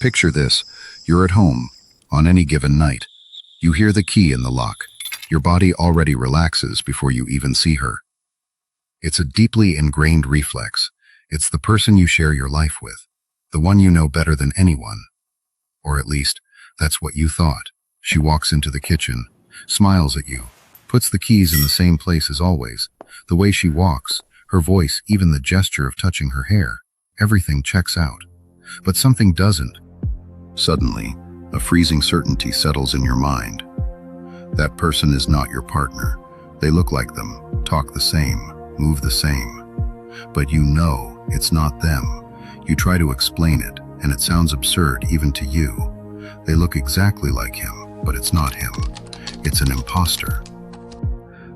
Picture this. You're at home, on any given night. You hear the key in the lock. Your body already relaxes before you even see her. It's a deeply ingrained reflex. It's the person you share your life with, the one you know better than anyone. Or at least, that's what you thought. She walks into the kitchen, smiles at you, puts the keys in the same place as always. The way she walks, her voice, even the gesture of touching her hair, everything checks out. But something doesn't. Suddenly, a freezing certainty settles in your mind. That person is not your partner. They look like them, talk the same, move the same. But you know it's not them. You try to explain it, and it sounds absurd even to you. They look exactly like him, but it's not him. It's an imposter.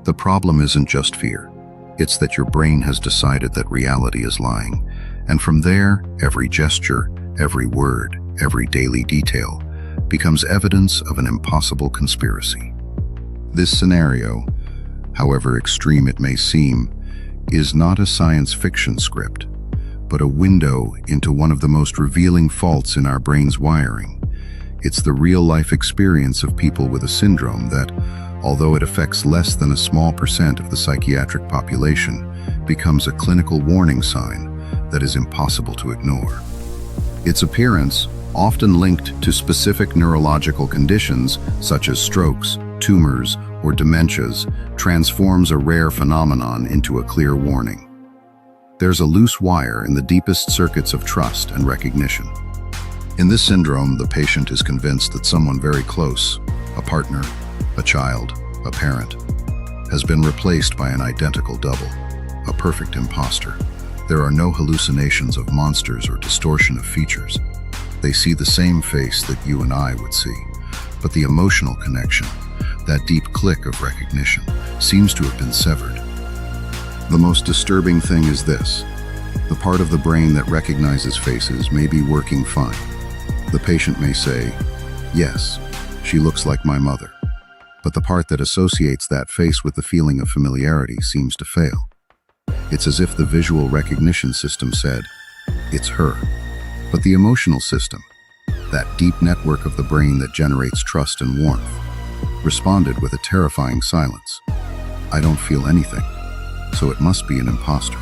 The problem isn't just fear. It's that your brain has decided that reality is lying. And from there, every gesture, every word, every daily detail becomes evidence of an impossible conspiracy. This scenario, however extreme it may seem, is not a science fiction script, but a window into one of the most revealing faults in our brain's wiring. It's the real-life experience of people with a syndrome that, although it affects less than a small percent of the psychiatric population, becomes a clinical warning sign that is impossible to ignore. Its appearance, often linked to specific neurological conditions such as strokes, tumors, or dementias, transforms a rare phenomenon into a clear warning. There's a loose wire in the deepest circuits of trust and recognition. In this syndrome, the patient is convinced that someone very close, a partner, a child, a parent, has been replaced by an identical double, a perfect imposter. There are no hallucinations of monsters or distortion of features. They see the same face that you and I would see, but the emotional connection, that deep click of recognition, seems to have been severed. The most disturbing thing is this. The part of the brain that recognizes faces may be working fine. The patient may say, "Yes, she looks like my mother." But the part that associates that face with the feeling of familiarity seems to fail. It's as if the visual recognition system said, "It's her." But the emotional system, that deep network of the brain that generates trust and warmth, responded with a terrifying silence. "I don't feel anything, so it must be an imposter."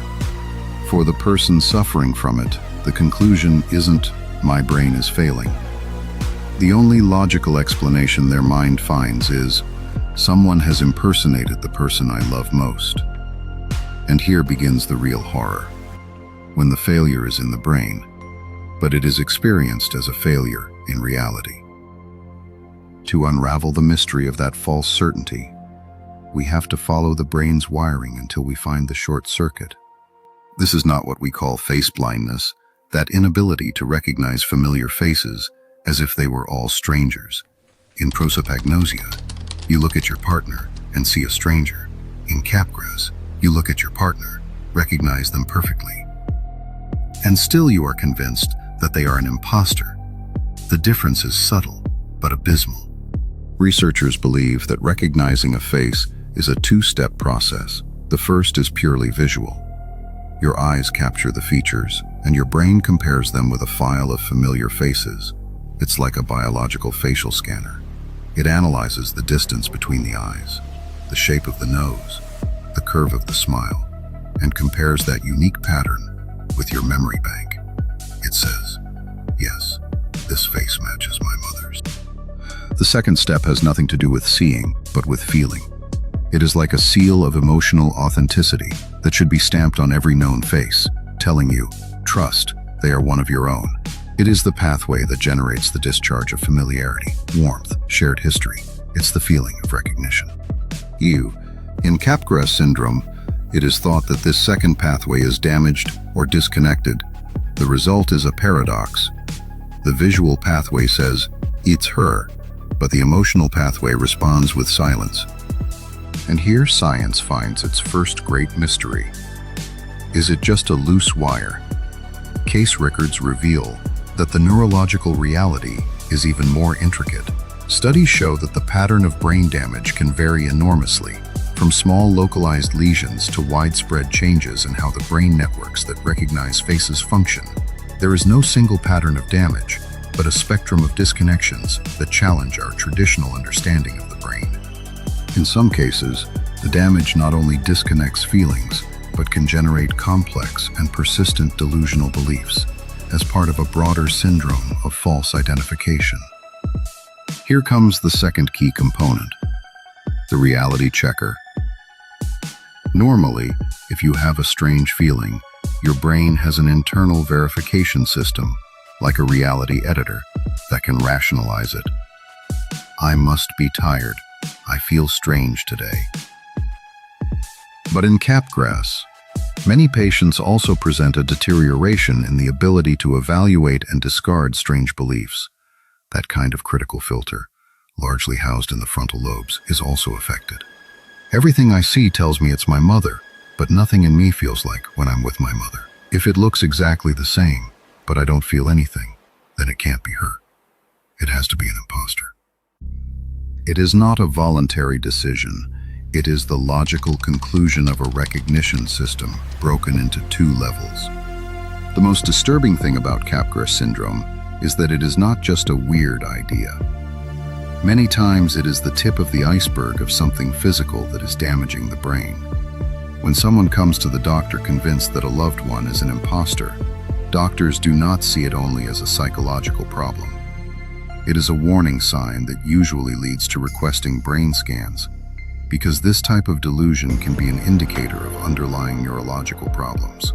For the person suffering from it, the conclusion isn't, "My brain is failing." The only logical explanation their mind finds is, "Someone has impersonated the person I love most." And here begins the real horror, when the failure is in the brain, but it is experienced as a failure in reality. To unravel the mystery of that false certainty, we have to follow the brain's wiring until we find the short circuit. This is not what we call face blindness, that inability to recognize familiar faces as if they were all strangers. In prosopagnosia, you look at your partner and see a stranger. In Capgras, you look at your partner, recognize them perfectly. And still you are convinced that they are an imposter. The difference is subtle, but abysmal. Researchers believe that recognizing a face is a two-step process. The first is purely visual. Your eyes capture the features, and your brain compares them with a file of familiar faces. It's like a biological facial scanner. It analyzes the distance between the eyes, the shape of the nose, the curve of the smile, and compares that unique pattern with your memory bank. It says, "Yes, this face matches my mother's." The second step has nothing to do with seeing, but with feeling. It is like a seal of emotional authenticity that should be stamped on every known face, telling you, "Trust, they are one of your own." It is the pathway that generates the discharge of familiarity, warmth, shared history. It's the feeling of recognition. In Capgras syndrome, it is thought that this second pathway is damaged or disconnected. The result is a paradox. The visual pathway says, "It's her," but the emotional pathway responds with silence. And here science finds its first great mystery. Is it just a loose wire? Case records reveal that the neurological reality is even more intricate. Studies show that the pattern of brain damage can vary enormously, from small localized lesions to widespread changes in how the brain networks that recognize faces function. There is no single pattern of damage, but a spectrum of disconnections that challenge our traditional understanding of the brain. In some cases, the damage not only disconnects feelings, but can generate complex and persistent delusional beliefs as part of a broader syndrome of false identification. Here comes the second key component, the reality checker. Normally, if you have a strange feeling, your brain has an internal verification system, like a reality editor, that can rationalize it. I must be tired. I feel strange today. But in Capgras, many patients also present a deterioration in the ability to evaluate and discard strange beliefs. That kind of critical filter, largely housed in the frontal lobes, is also affected. Everything I see tells me it's my mother, but nothing in me feels like when I'm with my mother. If it looks exactly the same, but I don't feel anything, then it can't be her. It has to be an imposter. It is not a voluntary decision. It is the logical conclusion of a recognition system broken into two levels. The most disturbing thing about Capgras syndrome is that it is not just a weird idea. Many times it is the tip of the iceberg of something physical that is damaging the brain. When someone comes to the doctor convinced that a loved one is an imposter, doctors do not see it only as a psychological problem. It is a warning sign that usually leads to requesting brain scans, because this type of delusion can be an indicator of underlying neurological problems.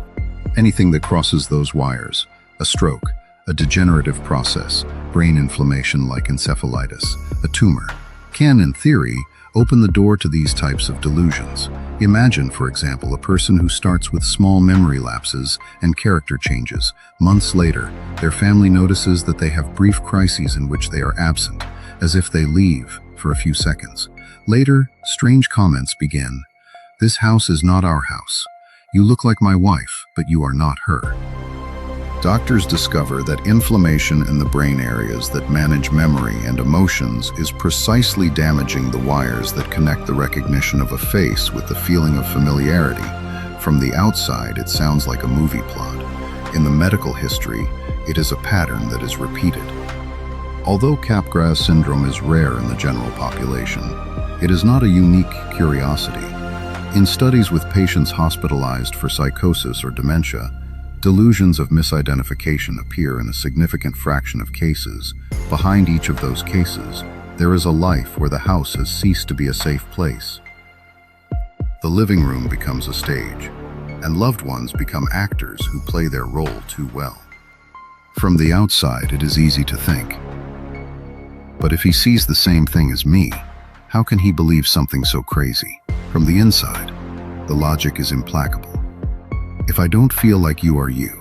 Anything that crosses those wires, a stroke, a degenerative process, brain inflammation like encephalitis, a tumor, can, in theory, open the door to these types of delusions. Imagine, for example, a person who starts with small memory lapses and character changes. Months later, their family notices that they have brief crises in which they are absent, as if they leave for a few seconds. Later, strange comments begin. "This house is not our house. You look like my wife, but you are not her." Doctors discover that inflammation in the brain areas that manage memory and emotions is precisely damaging the wires that connect the recognition of a face with the feeling of familiarity. From the outside, it sounds like a movie plot. In the medical history, it is a pattern that is repeated. Although Capgras syndrome is rare in the general population, it is not a unique curiosity. In studies with patients hospitalized for psychosis or dementia, delusions of misidentification appear in a significant fraction of cases. Behind each of those cases, there is a life where the house has ceased to be a safe place. The living room becomes a stage, and loved ones become actors who play their role too well. From the outside, it is easy to think, but if he sees the same thing as me, how can he believe something so crazy? From the inside, the logic is implacable. If I don't feel like you are you,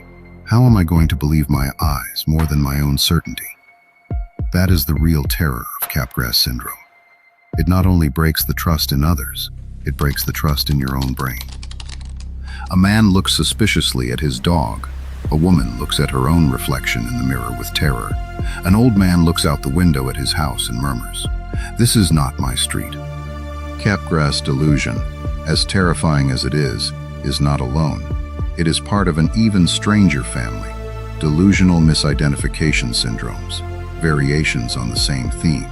how am I going to believe my eyes more than my own certainty? That is the real terror of Capgras syndrome. It not only breaks the trust in others, it breaks the trust in your own brain. A man looks suspiciously at his dog. A woman looks at her own reflection in the mirror with terror. An old man looks out the window at his house and murmurs, "This is not my street." Capgras delusion, as terrifying as it is not alone. It is part of an even stranger family, delusional misidentification syndromes, variations on the same theme.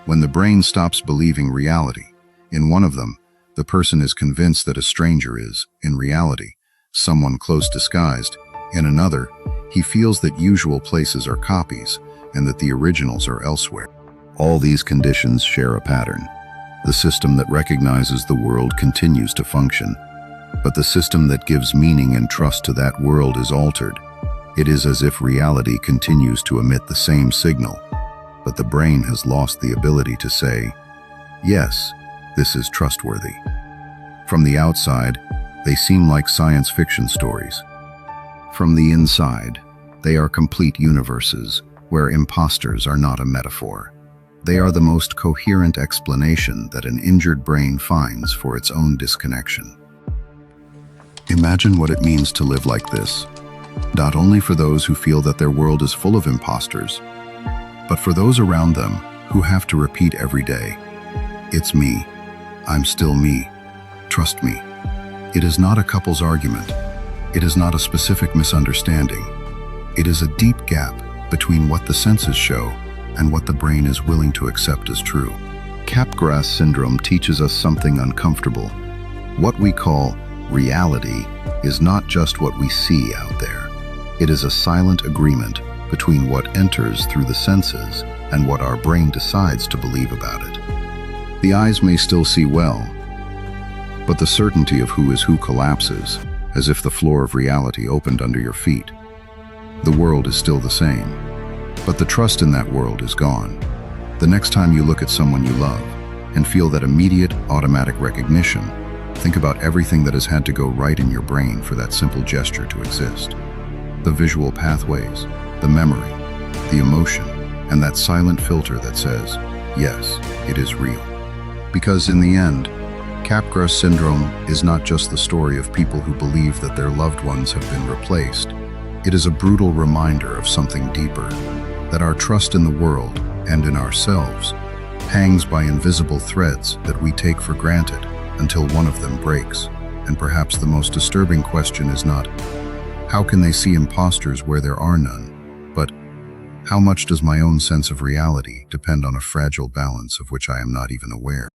When the brain stops believing reality, in one of them, the person is convinced that a stranger is, in reality, someone close disguised. In another, he feels that usual places are copies and that the originals are elsewhere. All these conditions share a pattern. The system that recognizes the world continues to function, but the system that gives meaning and trust to that world is altered. It is as if reality continues to emit the same signal, but the brain has lost the ability to say, "Yes, this is trustworthy." From the outside, they seem like science fiction stories. From the inside, they are complete universes where imposters are not a metaphor. They are the most coherent explanation that an injured brain finds for its own disconnection. Imagine what it means to live like this, not only for those who feel that their world is full of imposters, but for those around them who have to repeat every day, "It's me. I'm still me. Trust me." It is not a couple's argument. It is not a specific misunderstanding. It is a deep gap between what the senses show and what the brain is willing to accept as true. Capgras syndrome teaches us something uncomfortable. What we call reality is not just what we see out there. It is a silent agreement between what enters through the senses and what our brain decides to believe about it. The eyes may still see well, but the certainty of who is who collapses, as if the floor of reality opened under your feet. The world is still the same, but the trust in that world is gone. The next time you look at someone you love and feel that immediate, automatic recognition, think about everything that has had to go right in your brain for that simple gesture to exist. The visual pathways, the memory, the emotion, and that silent filter that says, yes, it is real. Because in the end, Capgras syndrome is not just the story of people who believe that their loved ones have been replaced. It is a brutal reminder of something deeper, that our trust in the world and in ourselves hangs by invisible threads that we take for granted until one of them breaks. And perhaps the most disturbing question is not, how can they see imposters where there are none, but how much does my own sense of reality depend on a fragile balance of which I am not even aware?